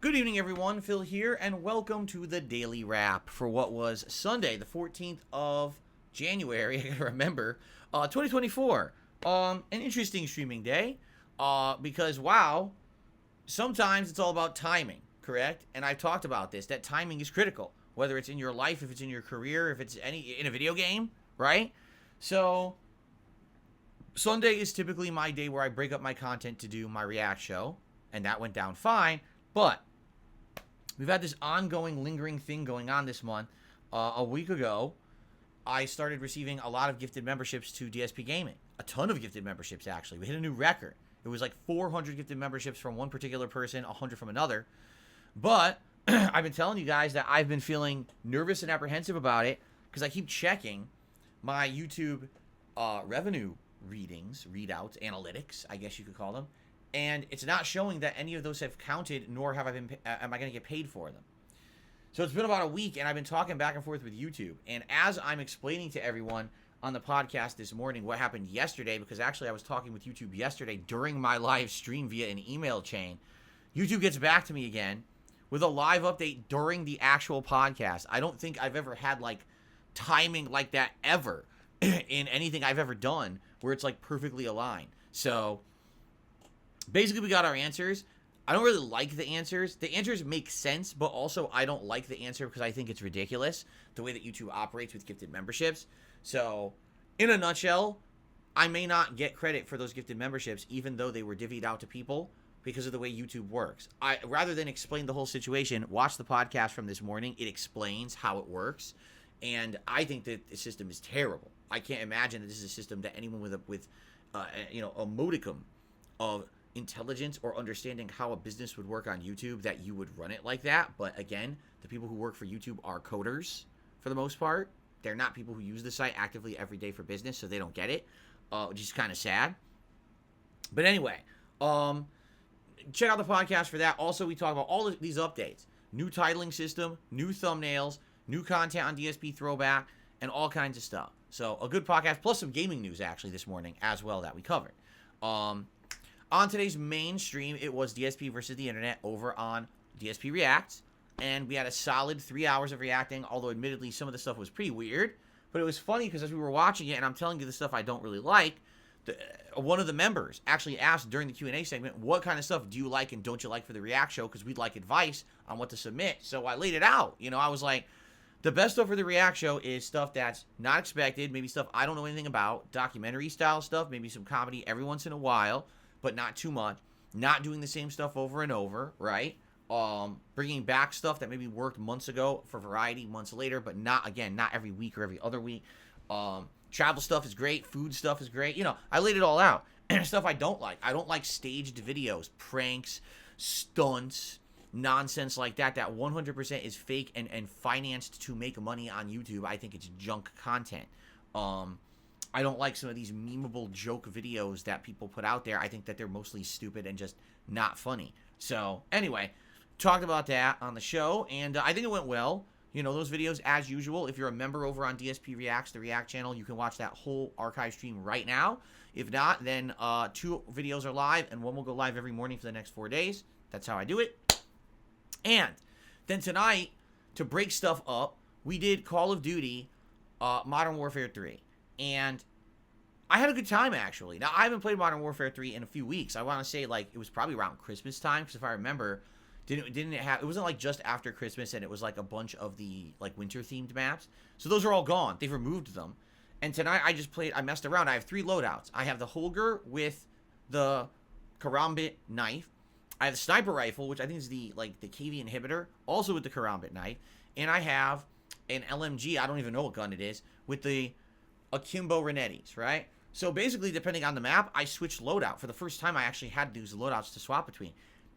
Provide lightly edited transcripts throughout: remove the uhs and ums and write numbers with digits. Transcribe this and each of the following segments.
Good evening, everyone. Phil here, and welcome to the Daily Wrap for what was Sunday, the 14th of January. I gotta remember, 2024. An interesting streaming day, because wow, sometimes it's all about timing, correct? And I've talked about this. That timing is critical, whether it's in your life, if it's in your career, if it's in a video game, right? So Sunday is typically my day where I break up my content to do my react show, and that went down fine, but we've had this ongoing, lingering thing going on this month. A week ago, I started receiving a lot of gifted memberships to DSPGaming. A ton of gifted memberships, actually. We hit a new record. It was like 400 gifted memberships from one particular person, 100 from another. But I've been telling you guys that I've been feeling nervous and apprehensive about it because I keep checking my YouTube revenue readouts, analytics, I guess you could call them. And it's not showing that any of those have counted, nor have am I going to get paid for them. So it's been about a week, and I've been talking back and forth with YouTube. And as I'm explaining to everyone on the podcast this morning what happened yesterday, because actually I was talking with YouTube yesterday during my live stream via an email chain, YouTube gets back to me again with a live update during the actual podcast. I don't think I've ever had like timing like that ever in anything I've ever done where it's like perfectly aligned. So basically, we got our answers. I don't really like the answers. The answers make sense, but also I don't like the answer because I think it's ridiculous, the way that YouTube operates with gifted memberships. So, in a nutshell, I may not get credit for those gifted memberships, even though they were divvied out to people, because of the way YouTube works. Rather than explain the whole situation, watch the podcast from this morning. It explains how it works, and I think that the system is terrible. I can't imagine that this is a system that anyone with a modicum of intelligence or understanding how a business would work on YouTube, that you would run it like that. But again, the people who work for YouTube are coders for the most part. They're not people who use the site actively every day for business, so they don't get it, which is kind of sad. But anyway, check out the podcast for that. Also, we talk about all of these updates: new titling system, new thumbnails, new content on DSP Throwback, and all kinds of stuff. So a good podcast, plus some gaming news actually this morning as well that we covered. On today's main stream, it was DSP versus the internet over on DSP Reacts, and we had a solid 3 hours of reacting, although admittedly some of the stuff was pretty weird, but it was funny because as we were watching it, and I'm telling you the stuff I don't really like, one of the members actually asked during the Q&A segment, what kind of stuff do you like and don't you like for the React show, because we'd like advice on what to submit. So I laid it out. I was like, the best stuff for the React show is stuff that's not expected, maybe stuff I don't know anything about, documentary style stuff, maybe some comedy every once in a while, but not too much. Not doing the same stuff over and over, right? Bringing back stuff that maybe worked months ago for variety months later, but not every week or every other week. Travel stuff is great. Food stuff is great. I laid it all out. And stuff I don't like. I don't like staged videos, pranks, stunts, nonsense like that 100% is fake and financed to make money on YouTube. I think it's junk content. I don't like some of these memeable joke videos that people put out there. I think that they're mostly stupid and just not funny. So, anyway, talked about that on the show, and I think it went well. Those videos, as usual, if you're a member over on DSP Reacts, the React channel, you can watch that whole archive stream right now. If not, then 2 videos are live, and 1 will go live every morning for the next 4 days. That's how I do it. And then tonight, to break stuff up, we did Call of Duty Modern Warfare 3. And I had a good time, actually. Now, I haven't played Modern Warfare 3 in a few weeks. I want to say, it was probably around Christmas time, because if I remember, it wasn't, just after Christmas, and it was, a bunch of the, winter-themed maps. So those are all gone. They've removed them. And tonight, I messed around. I have 3 loadouts. I have the Holger with the Karambit knife. I have the sniper rifle, which I think is the KV inhibitor, also with the Karambit knife. And I have an LMG, I don't even know what gun it is, with the Akimbo Renettis, right? So basically, depending on the map, I switched loadout. For the first time, I actually had to use the loadouts to swap between.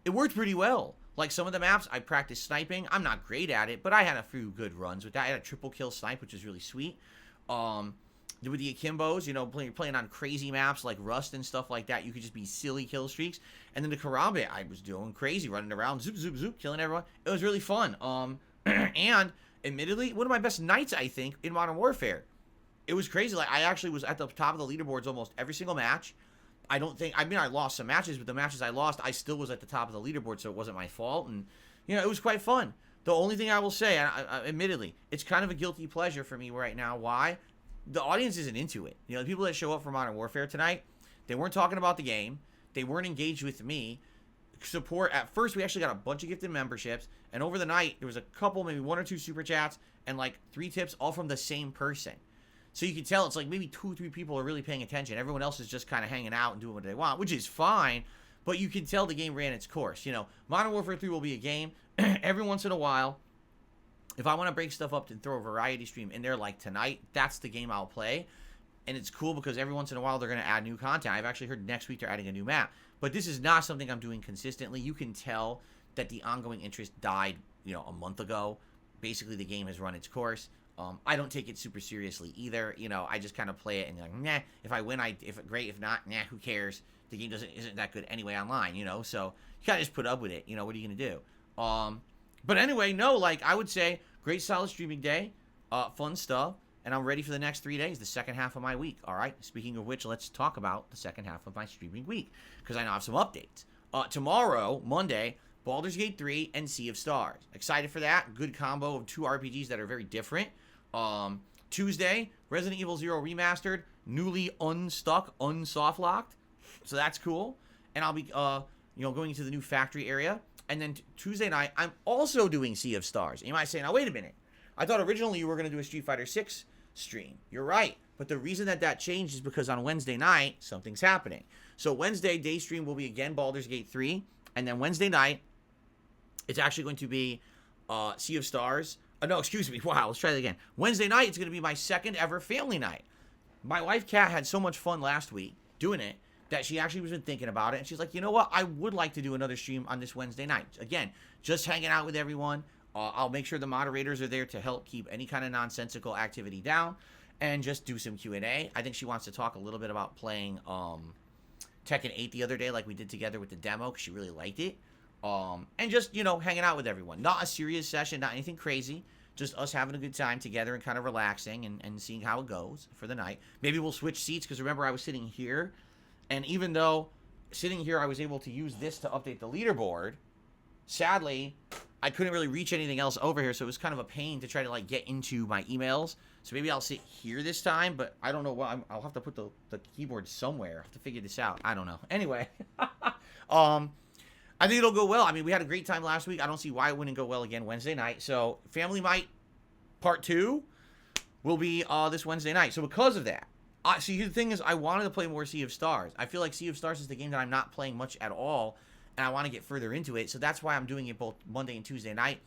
It worked pretty well. Some of the maps, I practiced sniping. I'm not great at it, but I had a few good runs with that. I had a triple kill snipe, which was really sweet. With the Akimbos, playing on crazy maps like Rust and stuff like that, you could just be silly kill streaks. And then the Karambit, I was doing crazy, running around, zoop, zoop, zoop, killing everyone. It was really fun. And admittedly, one of my best nights, I think, in Modern Warfare. It was crazy. I actually was at the top of the leaderboards almost every single match. I don't think, I mean, I lost some matches, but the matches I lost, I still was at the top of the leaderboard, so it wasn't my fault. And, you know, it was quite fun. The only thing I will say, admittedly, it's kind of a guilty pleasure for me right now. Why? The audience isn't into it. You know, the people that show up for Modern Warfare tonight, they weren't talking about the game. They weren't engaged with me. Support, at first, we actually got a bunch of gifted memberships. And over the night, there was a couple, maybe 1 or 2 super chats, and like 3 tips, all from the same person. So you can tell it's like maybe 2 or 3 people are really paying attention. Everyone else is just kind of hanging out and doing what they want, which is fine. But you can tell the game ran its course. You know, Modern Warfare 3 will be a game every once in a while. If I want to break stuff up and throw a variety stream in there like tonight, that's the game I'll play. And it's cool because every once in a while they're going to add new content. I've actually heard next week they're adding a new map. But this is not something I'm doing consistently. You can tell that the ongoing interest died, you know, a month ago. Basically, the game has run its course. I don't take it super seriously either. You know, I just kind of play it and like, nah. If I win, great. If not, nah, who cares? The game isn't that good anyway online, you know. So you gotta just put up with it. You know, what are you gonna do? But anyway, no, like I would say, great solid streaming day, fun stuff, and I'm ready for the next 3 days, the second half of my week. All right. Speaking of which, let's talk about the second half of my streaming week because I now have some updates. Tomorrow, Monday, Baldur's Gate 3 and Sea of Stars. Excited for that. Good combo of 2 RPGs that are very different. Tuesday, Resident Evil 0 Remastered, newly unstuck, unsoftlocked. So that's cool. And I'll be, going into the new factory area. And then Tuesday night, I'm also doing Sea of Stars. And you might say, now wait a minute. I thought originally you were going to do a Street Fighter 6 stream. You're right. But the reason that changed is because on Wednesday night, something's happening. So Wednesday, day stream will be again Baldur's Gate 3. And then Wednesday night, it's actually going to be Sea of Stars. No, excuse me. Wow, let's try that again. Wednesday night, it's going to be my second ever family night. My wife, Kat, had so much fun last week doing it that she actually was been thinking about it. And she's like, you know what? I would like to do another stream on this Wednesday night. Again, just hanging out with everyone. I'll make sure the moderators are there to help keep any kind of nonsensical activity down and just do some Q&A. I think she wants to talk a little bit about playing Tekken 8 the other day like we did together with the demo because she really liked it. And just, you know, hanging out with everyone. Not a serious session, not anything crazy. Just us having a good time together and kind of relaxing and seeing how it goes for the night. Maybe we'll switch seats because remember I was sitting here. And even though sitting here I was able to use this to update the leaderboard, sadly, I couldn't really reach anything else over here. So it was kind of a pain to try to like get into my emails. So maybe I'll sit here this time, but I don't know what. I'll have to put the keyboard somewhere. I have to figure this out. I don't know. Anyway, I think it'll go well. I mean, we had a great time last week. I don't see why it wouldn't go well again Wednesday night. So Family Night Part 2 will be this Wednesday night. So because of that, see, the thing is, I wanted to play more Sea of Stars. I feel like Sea of Stars is the game that I'm not playing much at all, and I want to get further into it. So that's why I'm doing it both Monday and Tuesday night.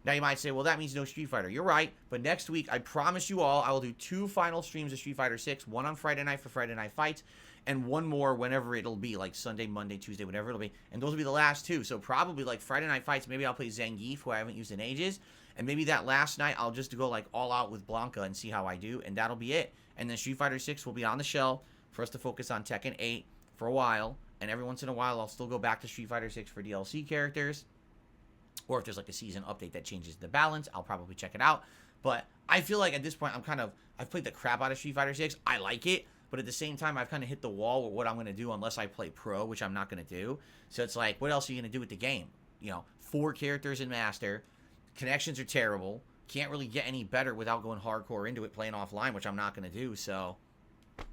Now you might say, well, that means no Street Fighter. You're right, but next week, I promise you all, I will do 2 final streams of Street Fighter 6, one on Friday night for Friday Night Fights, and one more whenever it'll be, like Sunday, Monday, Tuesday, whatever it'll be. And those will be the last 2. So probably like Friday Night Fights, maybe I'll play Zangief, who I haven't used in ages. And maybe that last night, I'll just go like all out with Blanca and see how I do. And that'll be it. And then Street Fighter 6 will be on the shelf for us to focus on Tekken 8 for a while. And every once in a while, I'll still go back to Street Fighter 6 for DLC characters. Or if there's like a season update that changes the balance, I'll probably check it out. But I feel like at this point, I've played the crap out of Street Fighter 6. I like it. But at the same time, I've kind of hit the wall with what I'm going to do unless I play Pro, which I'm not going to do. So it's like, what else are you going to do with the game? You know, 4 characters in Master. Connections are terrible. Can't really get any better without going hardcore into it, playing offline, which I'm not going to do. So,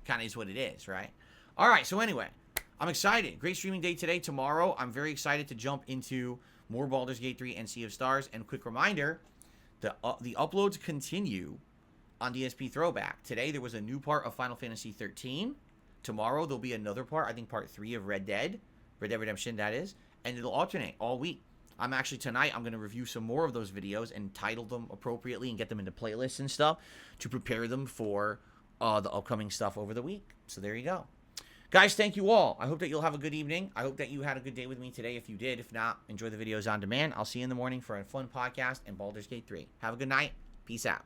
kind of is what it is, right? All right, so anyway, I'm excited. Great streaming day today. Tomorrow, I'm very excited to jump into more Baldur's Gate 3 and Sea of Stars. And quick reminder, the uploads continue on DSP Throwback. Today, there was a new part of Final Fantasy 13. Tomorrow, there'll be another part, I think part 3 of Red Dead Redemption, that is. And it'll alternate all week. Tonight, I'm going to review some more of those videos and title them appropriately and get them into playlists and stuff to prepare them for the upcoming stuff over the week. So there you go. Guys, thank you all. I hope that you'll have a good evening. I hope that you had a good day with me today if you did. If not, enjoy the videos on demand. I'll see you in the morning for a fun podcast and Baldur's Gate 3. Have a good night. Peace out.